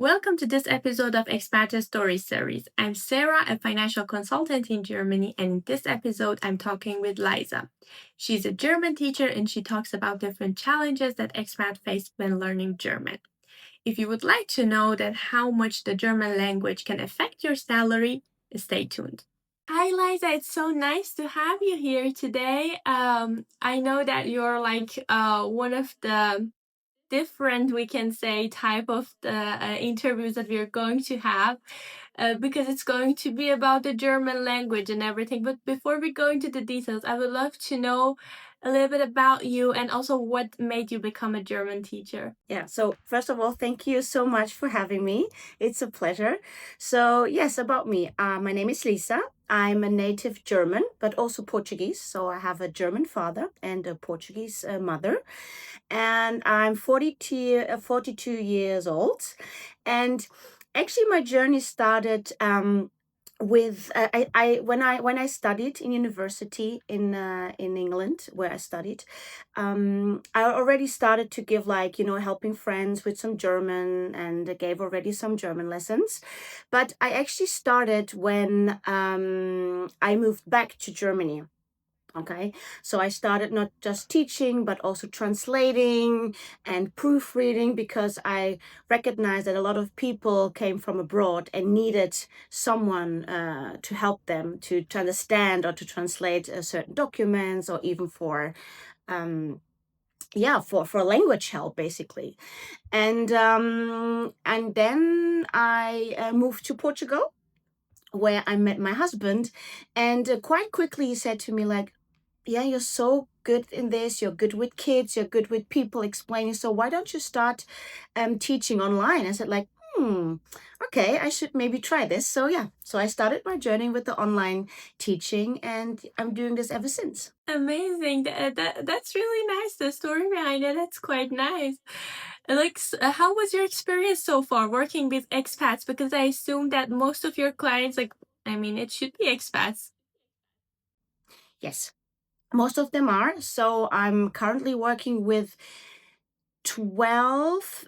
Welcome to this episode of Expat Series. I'm Sarah, a financial consultant in Germany, and in this episode, I'm talking with Lysa. She's a German teacher and she talks about different challenges that expats face when learning German. If you would like to know that how much the German language can affect your salary, stay tuned. Hi, Liza. It's so nice to have you here today. I know that you're one of the different, we can say, type of the interviews that we're going to have because it's going to be about the German language and everything. But before we go into the details, I would love to know a little bit about you and also what made you become a German teacher. Yeah, so first of all, thank you so much for having me. It's a pleasure. So, yes, about me. My name is Lysa. I'm a native German, but also Portuguese. So, I have a German father and a Portuguese mother. And I'm 42 years old. And actually, my journey started with when I studied in university in England, where I studied. I already started to give, like, helping friends with some German, and I gave already some German lessons. But I actually started when I moved back to Germany. Okay, so I started not just teaching, but also translating and proofreading, because I recognized that a lot of people came from abroad and needed someone to help them to understand or to translate certain documents, or even for for language help, basically. And then I moved to Portugal, where I met my husband. And quite quickly he said to me, like, yeah, you're so good in this, you're good with kids, you're good with people explaining, so why don't you start teaching online? I said, like, okay, I should maybe try this. So yeah, so I started my journey with the online teaching, and I'm doing this ever since. Amazing. That's really nice. The story behind it, that's quite nice. How was your experience so far working with expats? Because I assume that most of your clients, it should be expats. Yes, most of them are. So I'm currently working with 12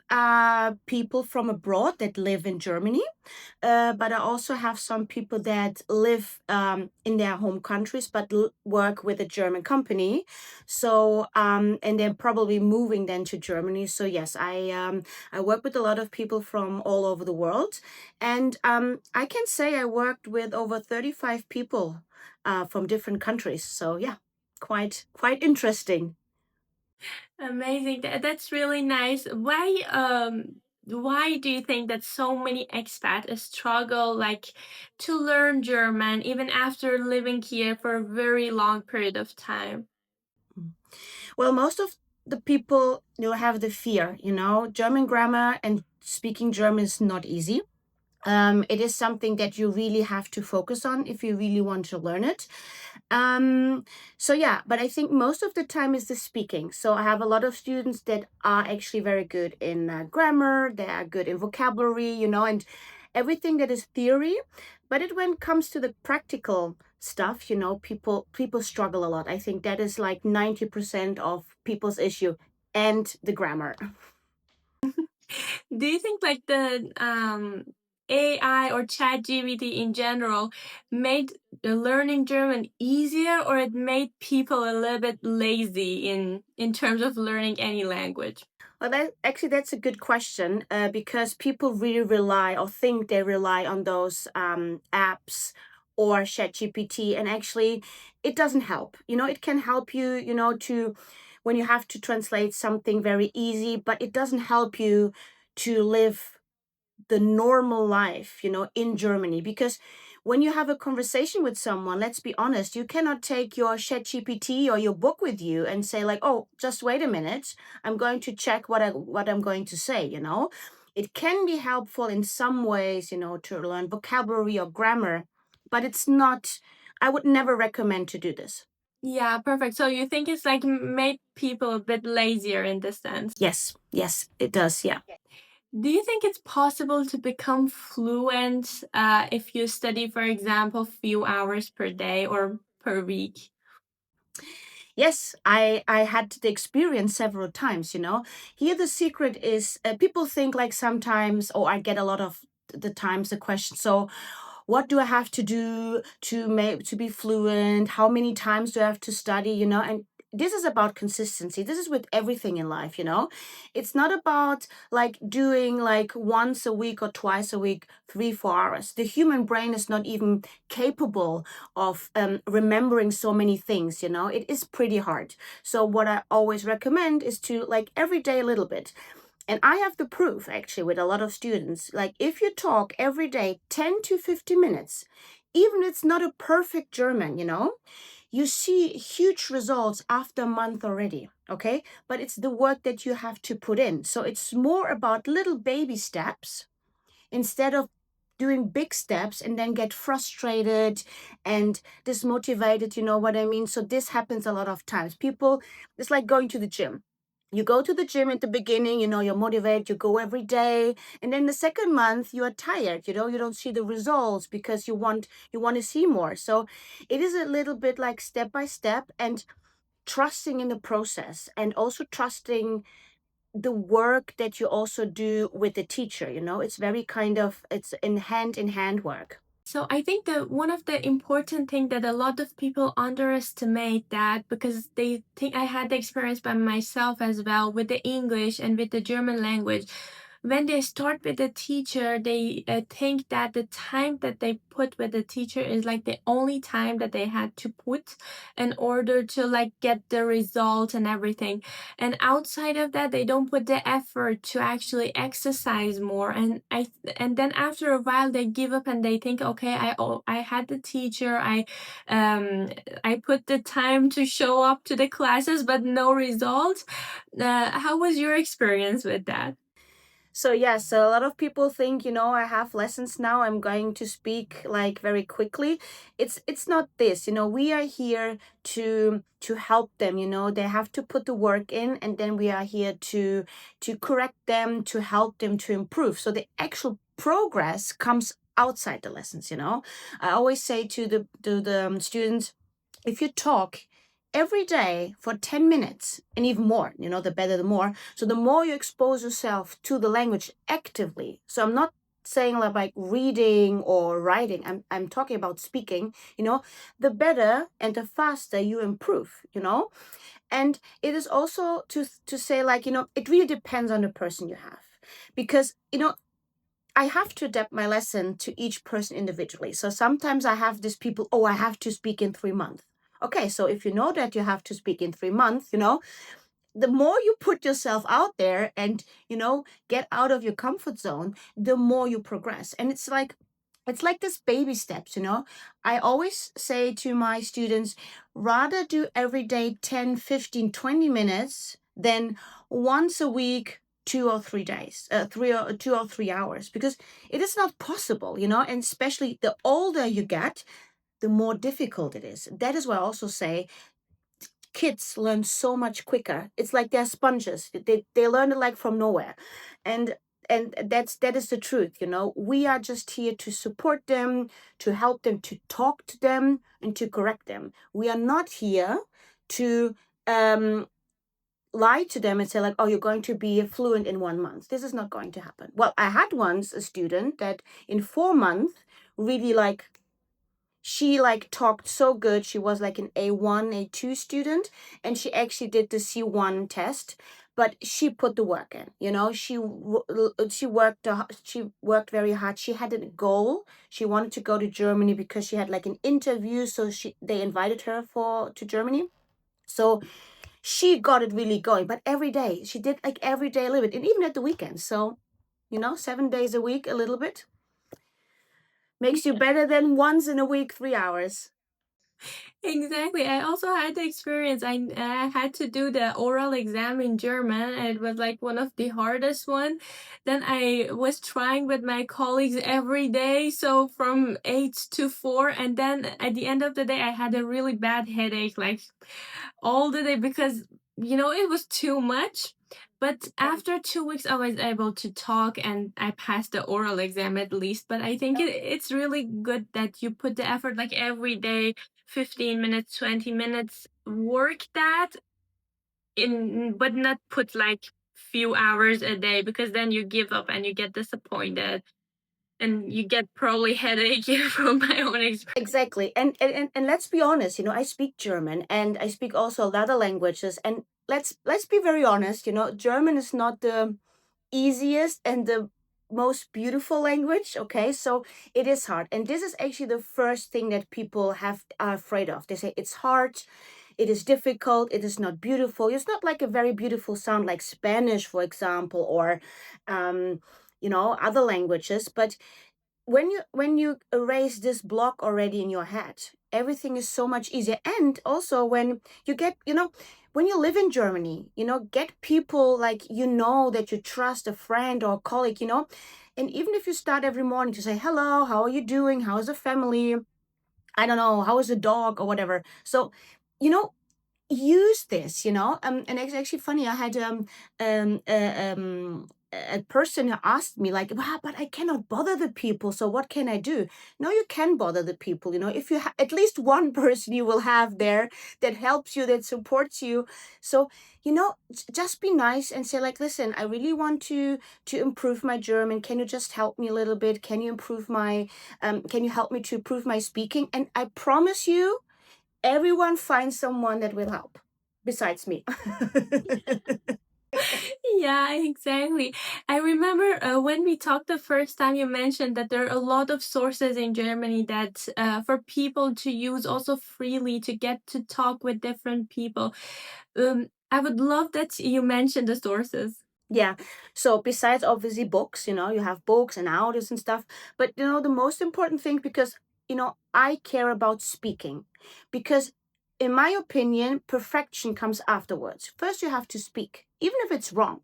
people from abroad that live in Germany. But I also have some people that live in their home countries, but work with a German company. So, and they're probably moving then to Germany. So yes, I work with a lot of people from all over the world. And I can say I worked with over 35 people from different countries. So yeah, quite interesting. Amazing. That's really nice. Why do you think that so many expats struggle to learn German even after living here for a very long period of time? Mm. Well, most of the people, have the fear, German grammar and speaking German is not easy. It is something that you really have to focus on if you really want to learn it. So yeah, but I think most of the time is the speaking. So I have a lot of students that are actually very good in grammar, they are good in vocabulary, and everything that is theory. But when it comes to the practical stuff, people struggle a lot. I think that is like 90% of people's issue, and the grammar. Do you think the AI or ChatGPT in general made learning German easier, or it made people a little bit lazy in terms of learning any language? Well, that's a good question, because people really rely, or think they rely on those apps or ChatGPT, and actually, it doesn't help. It can help you, to when you have to translate something very easy, but it doesn't help you to live the normal life, in Germany. Because when you have a conversation with someone, let's be honest, you cannot take your chat GPT or your book with you and say, like, oh, just wait a minute, I'm going to check what I'm going to say. It can be helpful in some ways, to learn vocabulary or grammar, but it's not, I would never recommend to do this. Yeah, perfect. So you think it's made people a bit lazier in this sense? Yes, it does. Yeah. Do you think it's possible to become fluent if you study, for example, few hours per day or per week? Yes, I had the experience several times. Here the secret is, people think like sometimes, or I get a lot of the times the question. So what do I have to do to be fluent? How many times do I have to study? And this is about consistency. This is with everything in life. It's not about like doing like once a week or twice a week, 3 4 hours. The human brain is not even capable of remembering so many things. It is pretty hard. So what I always recommend is to like every day a little bit. And I have the proof actually with a lot of students. Like if you talk every day 10 to 50 minutes, even if it's not a perfect German, you see huge results after a month already. Okay. But it's the work that you have to put in. So it's more about little baby steps instead of doing big steps and then get frustrated and dismotivated. You know what I mean? So this happens a lot of times. People, it's like going to the gym. You go to the gym at the beginning, you're motivated, you go every day, and then the second month you are tired, you don't see the results because you want to see more. So it is a little bit like step by step, and trusting in the process, and also trusting the work that you also do with the teacher. It's very kind of, it's in hand work. So I think that one of the important thing that a lot of people underestimate that, because they think, I had the experience by myself as well with the English and with the German language. When they start with the teacher, they think that the time that they put with the teacher is like the only time that they had to put in order to like get the result and everything. And outside of that, they don't put the effort to actually exercise more. And then after a while they give up and they think, okay, I had the teacher, um I put the time to show up to the classes, but no results. How was your experience with that? So yes, so a lot of people think, I have lessons now, I'm going to speak like very quickly. It's not this. We are here to help them. They have to put the work in, and then we are here to correct them, to help them to improve. So the actual progress comes outside the lessons. I always say to the students, if you talk every day for 10 minutes and even more, the better the more. So the more you expose yourself to the language actively. So I'm not saying like reading or writing. I'm talking about speaking, the better and the faster you improve. And it is also to say like, it really depends on the person you have. Because, I have to adapt my lesson to each person individually. So sometimes I have these people, oh, I have to speak in 3 months. Okay, so if you know that you have to speak in 3 months, the more you put yourself out there and, get out of your comfort zone, the more you progress. And it's like this baby steps. I always say to my students, rather do every day 10, 15, 20 minutes than once a week, 2 or 3 days, 2 or 3 hours, because it is not possible. And especially the older you get, the more difficult it is. That is why I also say kids learn so much quicker. It's like they're sponges. They learn it like from nowhere. And that is the truth. We are just here to support them, to help them, to talk to them, and to correct them. We are not here to um lie to them and say like, oh, you're going to be fluent in 1 month. This is not going to happen. Well, I had once a student that in 4 months really like, she like talked so good. She was like an A1, A2 student, and she actually did the C1 test. But she put the work in. She worked very hard. She had a goal. She wanted to go to Germany because she had like an interview. So they invited her to Germany. So she got it really going. But every day she did like every day a little bit, and even at the weekends. So 7 days a week, a little bit makes you better than once in a week, 3 hours. Exactly. I also had the experience. I had to do the oral exam in German, and it was like one of the hardest one. Then I was trying with my colleagues every day, so from 8 to 4, and then at the end of the day, I had a really bad headache, like all the day, because it was too much. But after 2 weeks, I was able to talk and I passed the oral exam at least. But I think it's really good that you put the effort like every day, 15 minutes, 20 minutes, work that in, but not put like few hours a day, because then you give up and you get disappointed and you get probably headache from my own experience. Exactly. And let's be honest, I speak German and I speak also other languages. And let's be very honest, German is not the easiest and the most beautiful language. Okay, so it is hard, and this is actually the first thing that people are afraid of. They say it's hard, it is difficult, it is not beautiful. It's not like a very beautiful sound like Spanish, for example, or um, other languages. But when you erase this block already in your head, everything is so much easier. And also when you get, when you live in Germany, get people like, that you trust, a friend or a colleague, and even if you start every morning to say hello, how are you doing, how is the family, I don't know, how is the dog or whatever. So you know use this, and it's actually funny. I had a person who asked me like, wow, but I cannot bother the people, so what can I do? No, you can bother the people. If you at least one person you will have there that helps you, that supports you. So just be nice and say like, listen, I really want to improve my German. Can you just help me a little bit? Can you help me to improve my speaking? And I promise you, everyone finds someone that will help besides me. Yeah, exactly. I remember when we talked the first time, you mentioned that there are a lot of sources in Germany that for people to use also freely to get to talk with different people. I would love that you mentioned the sources. Yeah. So besides obviously books, you have books and audios and stuff. But the most important thing, because I care about speaking. Because in my opinion, perfection comes afterwards. First you have to speak, even if it's wrong,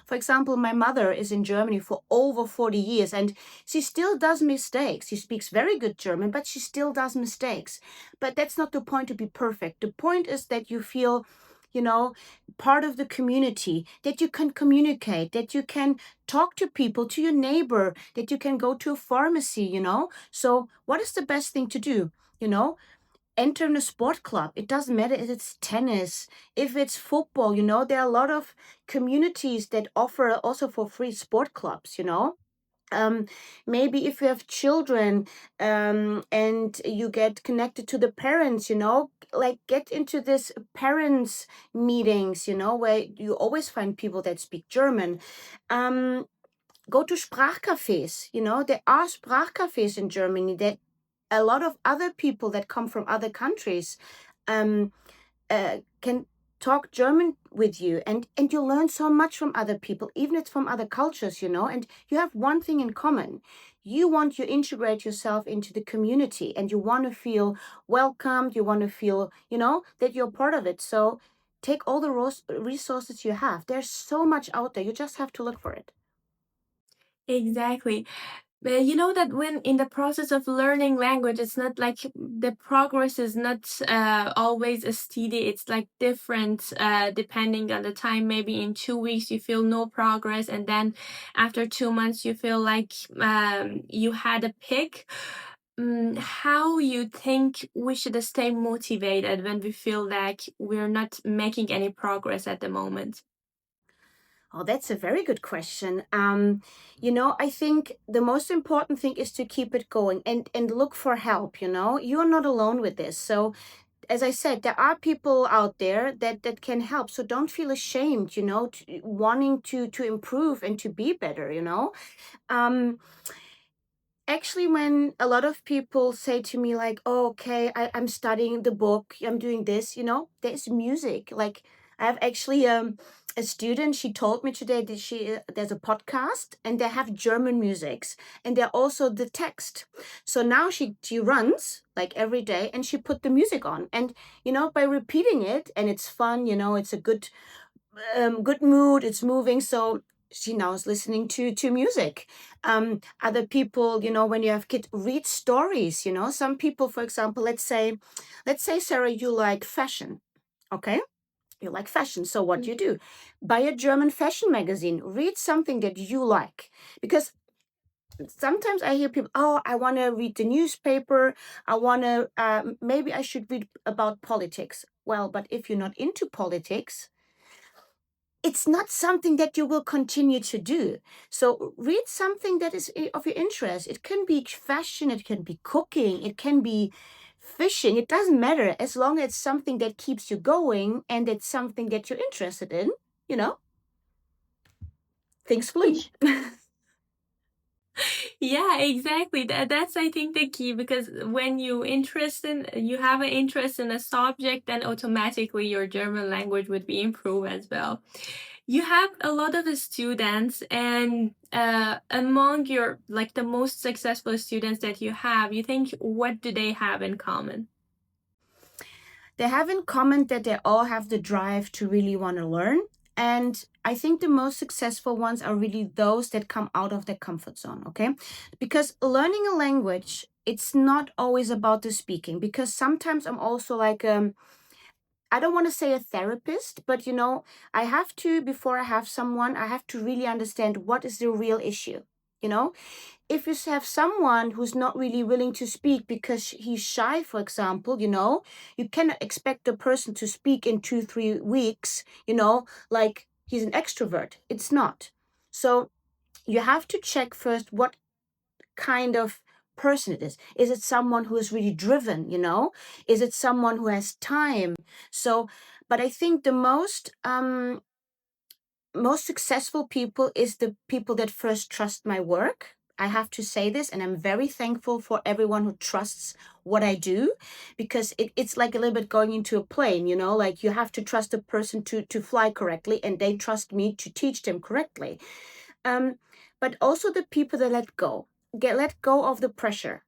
For example, my mother is in Germany for over 40 years and she still does mistakes. She speaks very good German, but she still does mistakes. But that's not the point to be perfect. The point is that you feel, you know, part of the community, that you can communicate, that you can talk to people, to your neighbor, that you can go to a pharmacy. So, what is the best thing to do? You know, enter in a sport club. It doesn't matter if it's tennis, if it's football, there are a lot of communities that offer also for free sport clubs. um, Maybe if you have children, and you get connected to the parents, like get into this parents meetings, where you always find people that speak German. um, Go to Sprachcafés. There are Sprachcafés in Germany that a lot of other people that come from other countries um, can talk German with you, and you learn so much from other people, even it's from other cultures, and you have one thing in common. You want to integrate yourself into the community, and you want to feel welcomed. You want to feel, that you're part of it. So take all the resources you have. There's so much out there. You just have to look for it. Exactly. But you know that when in the process of learning language, it's not like the progress is not always as steady. It's like different depending on the time. Maybe in 2 weeks you feel no progress, and then after 2 months you feel like you had a pick. How you think we should stay motivated when we feel like we're not making any progress at the moment? Oh, that's a very good question. I think the most important thing is to keep it going and look for help. You're not alone with this. So, as I said, there are people out there that can help. So don't feel ashamed. Wanting to improve and to be better. Um, Actually, when a lot of people say to me like, oh, okay, I'm studying the book, I'm doing this, there's music. Like, I have actually a student, she told me today that there's a podcast and they have German musics, and they're also the text. So now she runs like every day and she put the music on, and by repeating it, and it's fun, it's a good mood, it's moving. So she now is listening to music. Other people, when you have kids, read stories. Some people, for example, let's say, Sarah, you like fashion. Okay, you like fashion, so what do you do? Buy a German fashion magazine, read something that you like. Because Sometimes I hear people, oh, I want to read the newspaper. I want to, maybe I should read about politics. Well, but if you're not into politics, it's not something that you will continue to do. So read something that is of your interest. It can be fashion, it can be cooking, it can be fishing. It doesn't matter as long as it's something that keeps you going and it's something that you're interested in, you know, things flee. Yeah, exactly. That's I think the key, because when you have an interest in a subject, then automatically your German language would be improved as well. You have a lot of the students, and among your like the most successful students that you think what do they have in common? They have in common that they all have the drive to really want to learn. And I think the most successful ones are really those that come out of their comfort zone, okay? Because learning a language, it's not always about the speaking, because sometimes I'm also like, I don't want to say a therapist, but I have to, before I have someone, I have to really understand what is the real issue. You know, if you have someone who's not really willing to speak because he's shy, for example, you cannot expect the person to speak in 2, 3 weeks, like he's an extrovert. It's not. So you have to check first what kind of person it is. Is it someone who is really driven, Is it someone who has time? So, but I think the most successful people is the people that first trust my work. I have to say this, and I'm very thankful for everyone who trusts what I do, because it's like a little bit going into a plane, like you have to trust a person to fly correctly, and they trust me to teach them correctly. Um, but also the people that let go of the pressure.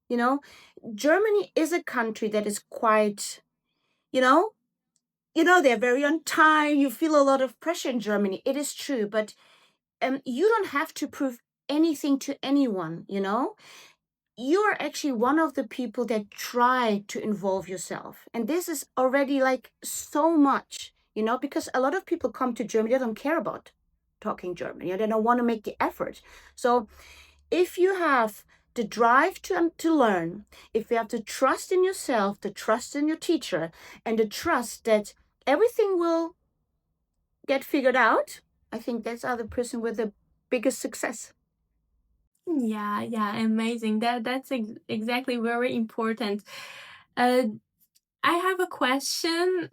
You know, Germany is a country that is quite, you know, they're very on time. You feel a lot of pressure in Germany. It is true, but you don't have to prove anything to anyone, You are actually one of the people that try to involve yourself. And this is already like so much, because a lot of people come to Germany, they don't care about talking German, they don't want to make the effort. So if you have the drive to learn, if you have the trust in yourself, the trust in your teacher, and the trust that everything will get figured out, I think that's the person with the biggest success. Yeah, yeah, amazing. That's exactly very important. Uh, I have a question,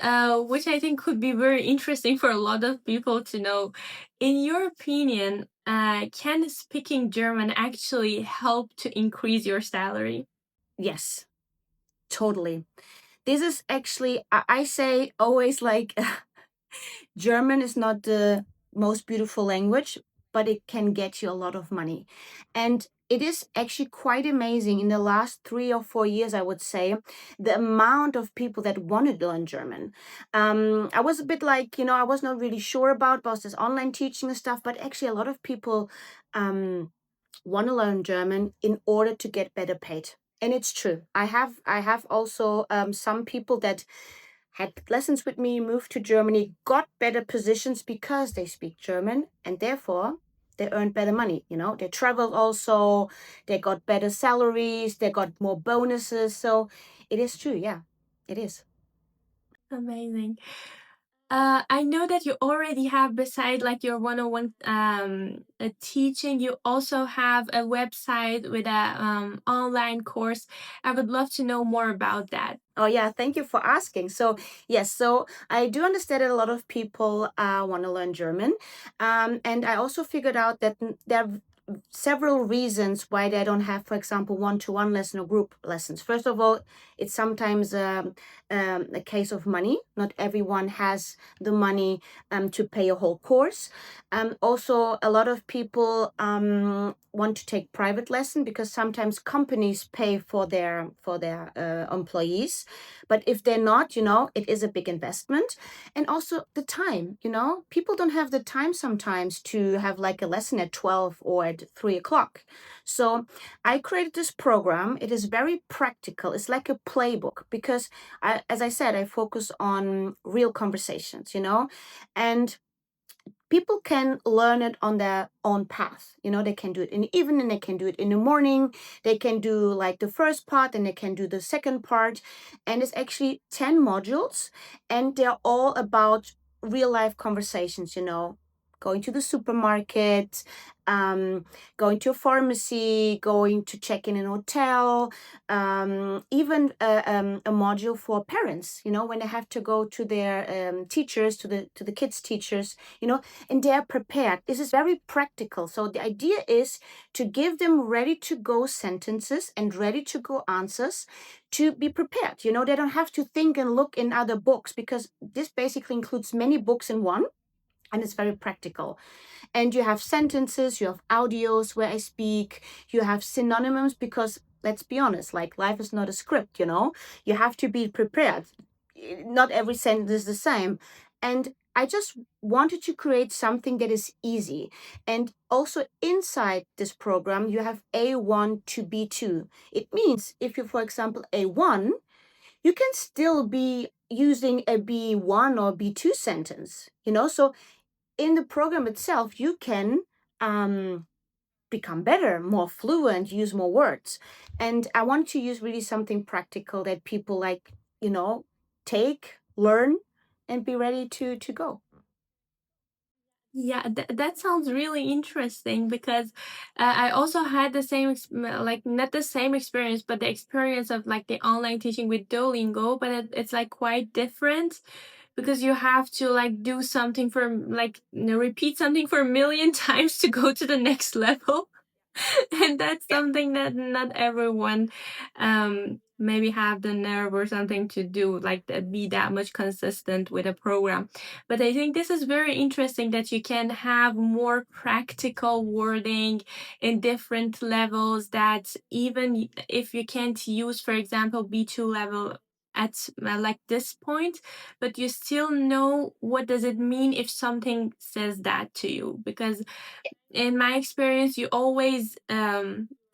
which I think could be very interesting for a lot of people to know. In your opinion, can speaking German actually help to increase your salary? Yes, totally. This is actually, I say always like, German is not the most beautiful language, but it can get you a lot of money. And it is actually quite amazing in the last 3 or 4 years, I would say, the amount of people that want to learn German. I was a bit like, I was not really sure about this online teaching and stuff, but actually a lot of people want to learn German in order to get better paid. And it's true. I have also some people that had lessons with me, moved to Germany, got better positions because they speak German, and therefore they earned better money. They traveled also, they got better salaries, they got more bonuses. So it is true. Yeah, it is. Amazing. I know that you already have, beside like your one-on-one teaching, you also have a website with a online course. I would love to know more about that. Oh yeah, thank you for asking. So yes, so I do understand that a lot of people want to learn German, and I also figured out that there are several reasons why they don't have, for example, one-to-one lesson or group lessons. First of all, it's sometimes a case of money. Not everyone has the money to pay a whole course. Also, a lot of people want to take private lesson because sometimes companies pay for their employees. But if they're not, it is a big investment. And also the time, people don't have the time sometimes to have like a lesson at 12 or at 3 o'clock. So I created this program. It is very practical. It's like a playbook because as I said, I focus on real conversations, and people can learn it on their own path. They can do it in the evening, they can do it in the morning, they can do like the first part and they can do the second part. And it's actually 10 modules, and they're all about real life conversations, going to the supermarket, um, going to a pharmacy, going to check in an hotel, even a module for parents, when they have to go to their teachers, to the kids' teachers, and they are prepared. This is very practical. So the idea is to give them ready to go sentences and ready to go answers to be prepared. They don't have to think and look in other books, because this basically includes many books in one, and it's very practical. And you have sentences, you have audios where I speak, you have synonyms, because let's be honest, like life is not a script, you have to be prepared. Not every sentence is the same. And I just wanted to create something that is easy. And also inside this program, you have A1 to B2. It means if you, for example, A1, you can still be using a B1 or B2 sentence, So in the program itself, you can become better, more fluent, use more words. And I want to use really something practical that people like, take, learn, and be ready to go. Yeah, that sounds really interesting because I also had the same, like not the same experience, but the experience of like the online teaching with Duolingo, but it's like quite different because you have to like do something for like repeat something for a million times to go to the next level. And that's Yeah. something that not everyone maybe have the nerve or something to do, like that, be that much consistent with a program. But I think this is very interesting that you can have more practical wording in different levels, that even if you can't use, for example, B2 level at like this point, but you still know what does it mean if something says that to you. Because in my experience, you always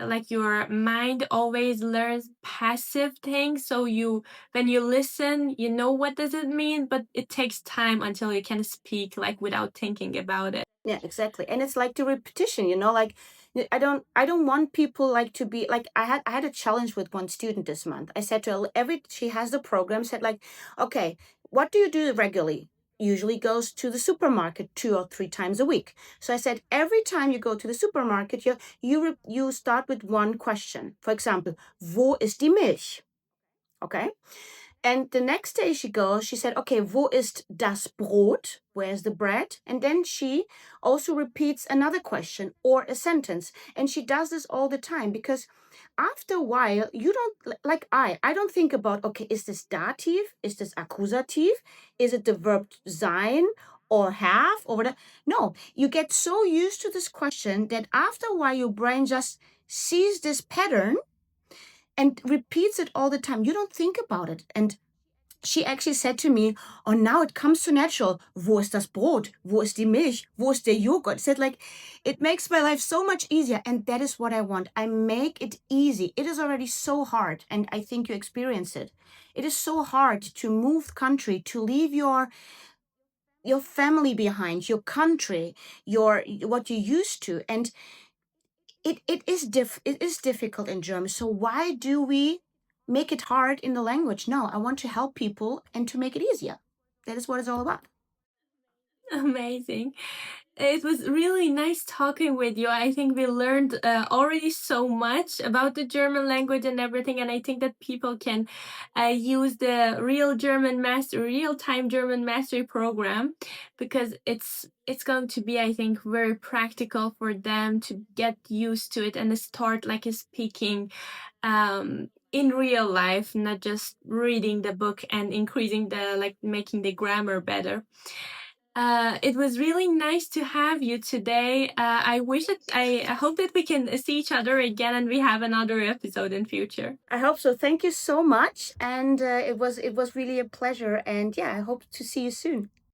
like your mind always learns passive things, so you, when you listen, you know what does it mean, but it takes time until you can speak like without thinking about it. Yeah, exactly. And it's like the repetition, like I don't want people like to be like I had a challenge with one student this month. I said to her, every she has the program, said like, okay, what do you do regularly? Usually goes to the supermarket 2 or 3 times a week. So I said, every time you go to the supermarket, you start with one question. For example, wo ist die Milch? Okay. And the next day she goes, she said, okay, wo ist das Brot? Where's the bread? And then she also repeats another question or a sentence. And she does this all the time, because after a while, you don't, like I don't think about, okay, is this dative? Is this accusative? Is it the verb sein or have or whatever? No, you get so used to this question that after a while, your brain just sees this pattern and repeats it all the time. You don't think about it. And she actually said to me, oh, now it comes so natural. Wo ist das Brot? Wo ist die Milch? Wo ist der Joghurt? Said like, it makes my life so much easier. And that is what I want. I make it easy. It is already so hard. And I think you experience it. It is so hard to move country, to leave your family behind, your country, your what you used to. And it is difficult in German. So why do we make it hard in the language? No, I want to help people and to make it easier. That is what it's all about. Amazing. It was really nice talking with you. I think we learned already so much about the German language and everything, and I think that people can use the real time German mastery program, because it's going to be, I think, very practical for them to get used to it and start like speaking in real life, not just reading the book and increasing the like making the grammar better. It was really nice to have you today. I hope that we can see each other again and we have another episode in future. I hope so. Thank you so much, and it was really a pleasure. And yeah, I hope to see you soon.